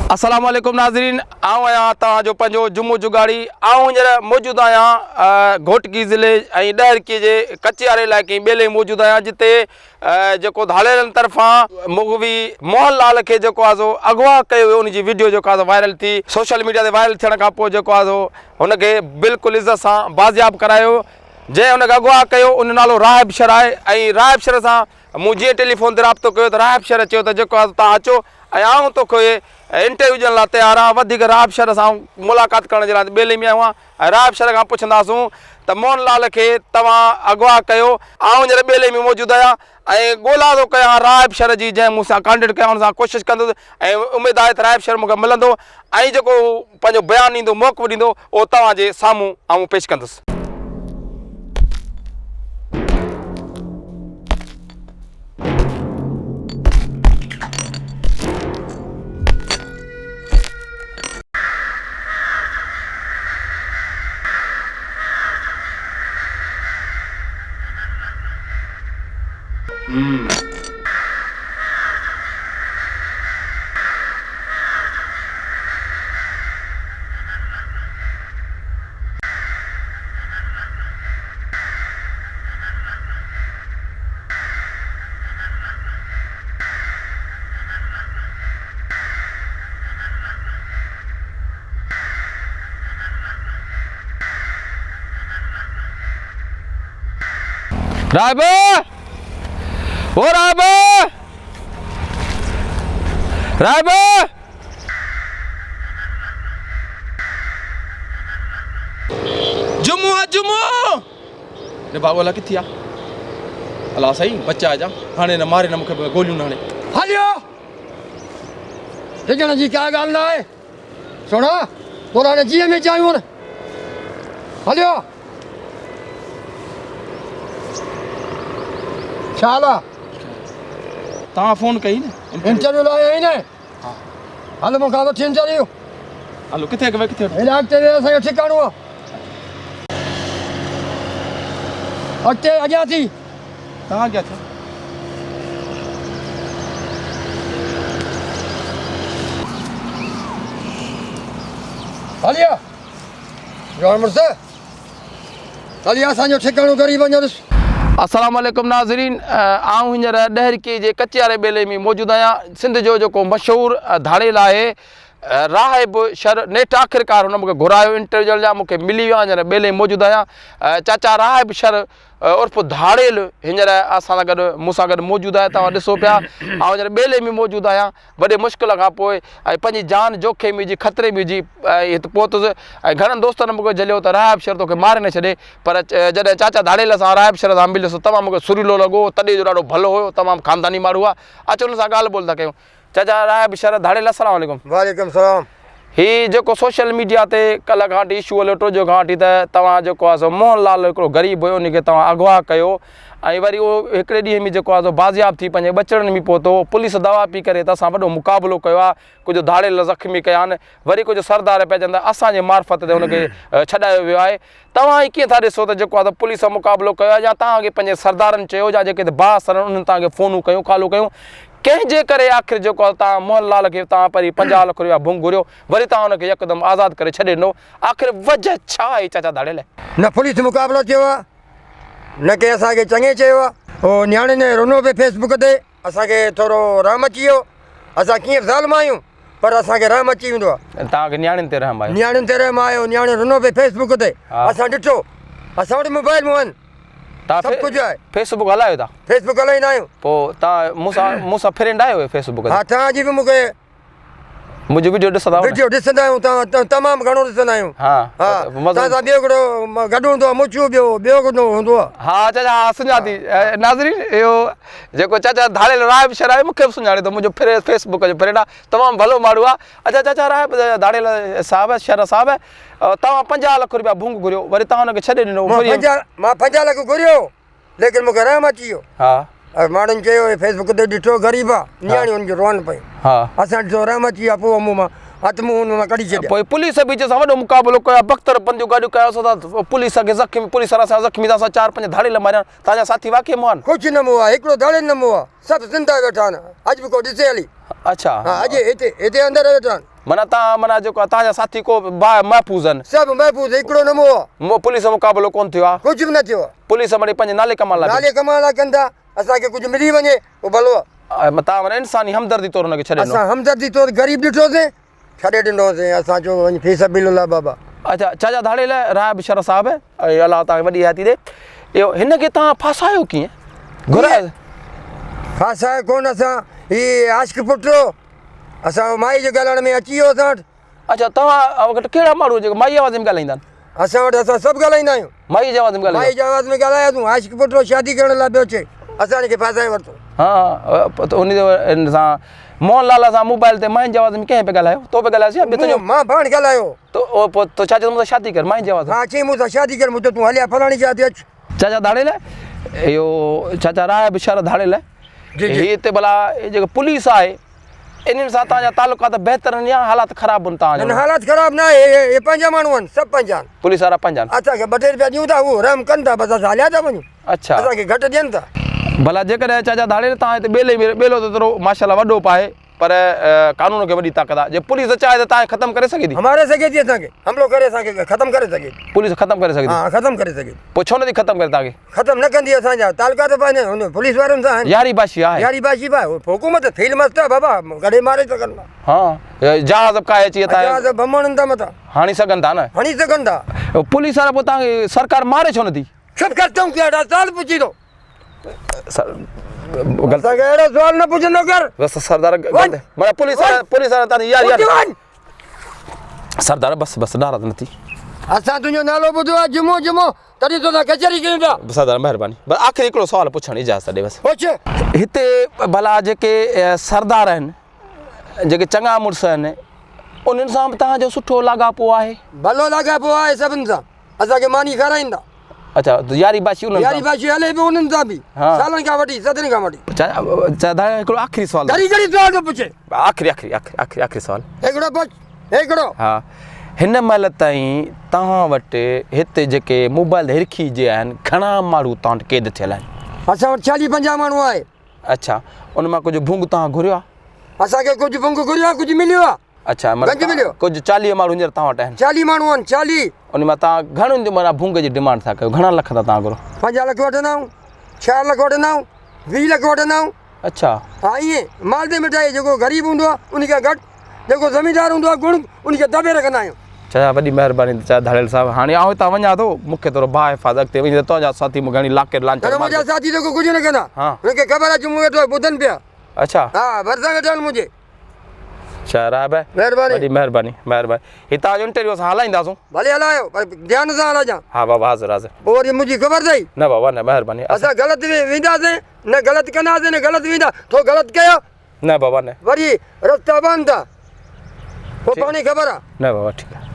अस्सलाम वालेकुम नाज़रीन, आऊँ आहियां तव्हांजो पंहिंजो जुमो जुगाड़ी। आऊं हींअर मौजूदु आहियां घोटकी ज़िले ऐं ॾहरकीअ जे कचियारे इलाइक़े ॿेले मौजूदु आहियां, जिते जेको धाड़ेलनि तरफ़ां मुग़वी मोहन लाल खे जेको आहे सो अगवा कयो वियो, उनजी वीडियो जेको आहे वायरल थी सोशल मीडिया ते वायरल थियण खां पोइ जेको आहे सो हुनखे बिल्कुलु इज़त सां बाज़ियाब करायो। जंहिं हुनखे अगवा कयो उन नालो राहिब शर आहे ऐं राहिब शर सां मूं जीअं टेलीफोन ते राब्तो कयो त राहिब शर चयो त जेको आहे तव्हां अचो ऐं आऊं तोखे इंटरव्यू ॾियण लाइ तयारु आहियां। वधीक राहिब शर सां मुलाक़ात करण जे लाइ ॿेले में आहियो ऐं राहिब शर खां पुछंदासूं त मोहन लाल खे तव्हां अगवा कयो। आऊं हींअर ॿेले में मौजूदु आहियां ऐं ॻोल्हा थो कयां राहिब शर जी, जंहिं मूंसां कॉन्टेक्ट कयां हुन सां कोशिशि कंदुसि ऐं उमेदु आहे त राहिब शर मूंखे मिलंदो ऐं जेको पंहिंजो बयानु ॾींदो, मौक़िफ़ो ॾींदो, उहो तव्हांजे साम्हूं आऊं पेश कंदुसि। राहिब, ओ राहिब, राहिब, जुमो आहे जुमो। ने बाबू अला किथे आहे? अला सही बच्चा जा हाणे न मारे न मूंखे गोलियूं न हाणे हलियो हिजण जी क्या ॻाल्हि न आहे। सुण तोरा ने जीअं में चाहियूं न हलियो। छा हाल आहे? तव्हां फ़ोन कई न इंटरव्यू लाइ आई न? हल मूंखां वठी इंटरव्यू। हलो किथे किथे हिन अॻिते असांजो ठिकाणो आहे, अॻिते अॻियां थी। तव्हां क्या थियो? हलियो जोर मुड़ुस हलियो, असांजो ठिकाणो ग़रीब वञो ॾिस। अस्सलाम वालेकुम नाज़रीन, आऊं हींअर ॾहरकी जे कचियारे ॿेले में मौजूदु आहियां। सिंध जो जेको मशहूरु धाड़ेल आहे राहिब शर नेठ आख़िरकार हुन मूंखे घुरायो इंटरव्यू ॾियण लाइ, मूंखे मिली वियो आहे। हींअर ॿेले में मौजूदु आहियां। चाचा राहिब शर उर्फ़ धाड़ेल हींअर असां सां गॾु मूंसां गॾु मौजूदु आहे। तव्हां ॾिसो पिया ऐं हींअर ॿेले में मौजूदु आहियां। वॾे मुश्किल खां पोइ ऐं पंहिंजी जान जोखे में विझी ख़तरे में विझी हिते पहुतुसि ऐं घणनि दोस्तनि मूंखे झलियो त राहिब शर तोखे मारे न छॾे, पर जॾहिं चाचा धाड़ेल सां राहिब शर सां मिलियुसि तमामु मूंखे सुरीलो लॻो। तॾहिं जो ॾाढो भलो हुयो, तमामु ख़ानदानी माण्हू आहे। अचो हुन सां ॻाल्हि ॿोल था कयूं। चाचा राहिब शर धाड़ेल, अस्सलाम वालेकुम। वालेकुम सलाम। हीउ जेको सोशल मीडिया ते कल्ह खां वठी इशू हलियो, टियों खां वठी त तव्हां जेको आहे सो मोहन लाल हिकिड़ो ग़रीब हुयो, उनखे तव्हां अगवा कयो ऐं वरी उहो हिकिड़े ॾींहं में जेको आहे सो बाज़ियाब थी पंहिंजे ॿचड़नि में पहुतो। पुलिस दवा पी करे त असां वॾो मुक़ाबिलो कयो आहे, कुझु धाड़ेल ज़ख़्मी कया आहिनि, वरी कुझु सरदार पिया चवनि त असांजे मार्फत ते हुनखे छॾायो वियो आहे। तव्हां ही कीअं था ॾिसो त जेको आहे त पुलिस सां मुक़ाबिलो कयो आहे, या तव्हांखे पंहिंजे सरदारनि चयो, या जेके बास आहिनि उन्हनि तव्हांखे फ़ोनूं कयूं, कॉलूं कयूं, कंहिंजे करे आख़िर जेको आहे तव्हां मोहन लाल खे तव्हां पहिरीं 50 लख रुपया भुंग घुरियो, वरी तव्हां हुनखे यकदमि आज़ादु करे छॾे ॾिनो? आख़िर वजह छा आहे चाचा धाड़ेल? न पुलिस मुक़ाबिलो थियो आहे, न कंहिं असांखे चङे चयो आहे। उहो न्याणे ने रुनो पिए फेसबुक ते, असांखे थोरो रहम अची वियो। असां कीअं ज़ालिम आहियूं पर असांखे रहम अची वेंदो आहे। तव्हांखे न्याणियुनि ते रहम आहे? न्याणियुनि ते रहम आयो। न्याणे रुनो पिए फेसबुक ते, असां ॾिठो। असां वटि मोबाइल मूं आहिनि, सभु कुझु आहे। फेसबुक हलायो था? फेसबुक हलाईंदा आहियूं। पोइ तव्हां मूंसां फ्रेंड आहियो फेसबुक ते? हा, तव्हांजी बि मूंखे मुंहिंजो वीडियो ॾिसंदा? वीडियो ॾिसंदा आहियूं, तव्हां तमामु घणो ॾिसंदा आहियूं। हा हा, तव्हां सां ॿियो हिकिड़ो गॾु हूंदो आहे, मुछू ॿियो कुझु हूंदो आहे। हा चाचा, हा सुञाती। नाज़रीन, इहो जेको चाचा धाड़ेल राहिब शर आहे मूंखे बि सुञाणे थो, मुंहिंजो फेसबुक जो फ्रेंड आहे, तमामु भलो माण्हू आहे। अच्छा चाचा राहिब धाड़ेल साहिब शर साहिब, तव्हां 50 लख रुपया भुंग घुरियो, वरी तव्हां हुनखे छॾे ॾिनो? मां 50 लख घुरियो, लेकिन मूंखे रहम अची वियो। हा, माण्हुनि चयो फेसबुक ते ॾिठो ग़रीब आहे, न्याणियूं हुनजो रोअनि पियूं। हा, असां ॾिठो रहम अची वियो, पोइ मुंहुं मां हथ मुंहुं हुन मां कढी छॾियो। पोइ पुलिस बि सां वॾो मुक़ाबिलो कयो, बख़्तर बंदियूं गाॾियूं कयोसीं त पुलिस खे ज़ख़्मी, पुलिस वारा असां ज़ख़्मी था, असां 4-5 धाड़ेल मारिया। तव्हांजा साथी वाक़ई मुआ? कुझु न मुआ, हिकिड़ो धाड़ेल न मुआ, सभु ज़िंदा वेठा आहिनि। अॼु बि को ॾिसे हली। अच्छा, हा, अॼु हिते अंदरि वेठा आहिनि। माना तव्हां माना जेको आहे तव्हांजा साथी को महफ़ूज़ आहिनि सभु महफ़ूज़ हिकिड़ो नमो आहे पुलिस जो मुक़ाबिलो कोन थियो आहे कुझु बि न थियो आहे पुलिस वरी पंहिंजे नाले कमाइण लाइ नाले कमाइण लाइ कनि था असांखे कुझु मिली वञे पोइ भलो आहे तव्हां माना इंसानी हमदर्दी तौरु हुनखे छॾे ॾिनो असां हमदर्दी तौरु ग़रीब ॾिठोसीं छॾे ॾिनोसीं असां चयो वञी फी सबिलिल्लाह बाबा अच्छा चाचा धाड़े लाइ राय शरफ साहिब ऐं अलाह तव्हांखे वॾी हयाती ॾे इहो हिनखे तव्हां फासायो कीअं घुरायो फासायो कोन असां हीअ आशिक़ पुटु असां माई जे ॻाल्हाइण में अची वियो असां वटि अच्छा तव्हां वटि कहिड़ा माण्हू जेको माई आवाज़ में ॻाल्हाईंदा आहिनि असां वटि असां सभु ॻाल्हाईंदा आहियूं माई जी आवाज़ में माई जे आवाज़ में ॻाल्हाया तूं आशिक़ पुटु शादी करण लाइ पियो अचे असां हिनखे फासाए वरितो हा त उन सां मोहनलाल सां मोबाइल ते माइन जी आवाज़ में कंहिं पे ॻाल्हायो तो पे ॻाल्हायोसीं मां पाण ॻाल्हायो तो चाचा मूंसां शादी कर माइन जी आवाज़ हा चई मूंसां शादी कर मूं त तूं हलिया फलाणी शादी अचु चाचा धाड़े लाइ इहो चाचा राय बिशार धाड़े लाइ जी जी हिते भला जेको पुलिस आहे इन्हनि सां तव्हांजा तालुकात बहितर आहिनि या हालात ख़राबु आहिनि न तव्हांजा हालात ख़राबु न आहे हे पंहिंजा माण्हू आहिनि सभु पंहिंजा आहिनि पुलिस वारा पंहिंजा आहिनि असांखे ॿ टे रुपया ॾियूं था उहो रम कनि था बसि असां हलिया था वञूं अच्छा असांखे घटि ॾियनि था भला जेकॾहिं चाचा धाड़े तव्हां हिते ॿेलो त थोरो माशाल्लाह वॾो पाए पर कानून खे वॾी ताक़त आहे जे पुलिस चाहे त तव्हांखे ख़तमु करे सघे थी हमारे सघे थी असांखे हमलो करे असांखे ख़तमु करे सघे थी पुलिस ख़तमु करे सघे थी हा ख़तमु करे सघे थी पोइ छो नथी ख़तमु करे तव्हांखे ख़तमु न कंदी असांजा तालुका त पंहिंजे हुन पुलिस वारनि सां आहिनि यारी बाशी आहे यारी बाशी बा हुकूमत फील मस्तु आहे बाबा गॾे मारे सघनि था हा जहाज़ काए अची जहाज़ बमणनि था मथां हाणी सघनि था न हणी सघनि था पुलिस वारा पोइ तव्हांखे सरकार मारे छो नथी सभु ख़तमु कया साल पुछी थो गलत असांखे अहिड़ो सुवाल न पुछंदो कर बस सरदार माना पुलिस वारा तव्हांजी यार उथी वञ। सरदार बस नाराज़ न थी असां तुंहिंजो नालो ॿुधो आहे जुमो जुमो तॾहिं तोसां कचहरी कयूं था सरदार महिरबानी बस आख़िरी हिकिड़ो सुवाल पुछण इजाज़त ॾे बसि पुछ हिते भला जेके सरदार आहिनि जेके चङा मुड़ुस आहिनि उन्हनि सां बि तव्हांजो सुठो लाॻापो आहे भलो लाॻापो आहे सभिनि सां असांखे मानी खाराईंदा अच्छा यारी बाशी उन्हनि यारी बाशी हले पियो उन्हनि सां बि हा। सालनि खां वठी सदियुनि खां वठी हिकिड़ो आख़िरी सुवाल घड़ी घड़ी सुवाल थो पुछे आख़िरी सुवाल हिकिड़ो पुछ हिकिड़ो हा हिन महिल ताईं तव्हां वटि हिते जेके मोबाइल हिरखी जे आहिनि घणा माण्हू तव्हां वटि क़ैद थियल आहिनि असां वटि 40-50 माण्हू आहे अच्छा उन मां कुझु भुंग तव्हां घुरियो आहे असांखे कुझु भुंग घुरियो आहे कुझु मिलियो आहे अच्छा गंज मिलियो? कुझु 40 माण्हू हींअर तव्हां वटि आहिनि 40 माण्हू आहिनि 40 उन मां तव्हां घणनि जो माना भुंग जी डिमांड था कयो घणा लख था तव्हां घुरो 5 लख वठंदा आहियूं 6 लख वठंदा आहियूं 20 लख वठंदा आहियूं अच्छा हा ईअं माल ते मिठाई जेको ग़रीब हूंदो आहे उनखे घटि जेको ज़मीनदार हूंदो आहे गुण उनखे दॿे रखंदा आहियूं चाचा वॾी महिरबानी चाचा धाड़ेल साहिबु हाणे आउं हितां वञा थो मूंखे थोरो भाउ हिफ़ाज़त अॻिते वञी त तुंहिंजा साथी मूंखे घणी लाके लांच पर मुंहिंजा साथी जेको कुझु न कंदा हा। उनखे ख़बर आहे जुमो वेठो आहे ॿुधनि पिया अच्छा हा भरिसां वेठल मुंहिंजे अच्छा राय भाई महिरबानी वॾी महिरबानी हितां जो इंटरव्यू असां हलाईंदासूं भले हलायो पर ध्यान सां हलाइजां हा बाबा हाज़िर पोइ वरी मुंहिंजी ख़बर अथई न बाबा न महिरबानी असां ग़लति वेंदासीं न ग़लति कंदासीं न ग़लति वेंदा तो ग़लति कयो न बाबा न वरी रस्ता बंदि था पोइ पाणी ख़बर आहे न बाबा ठीकु आहे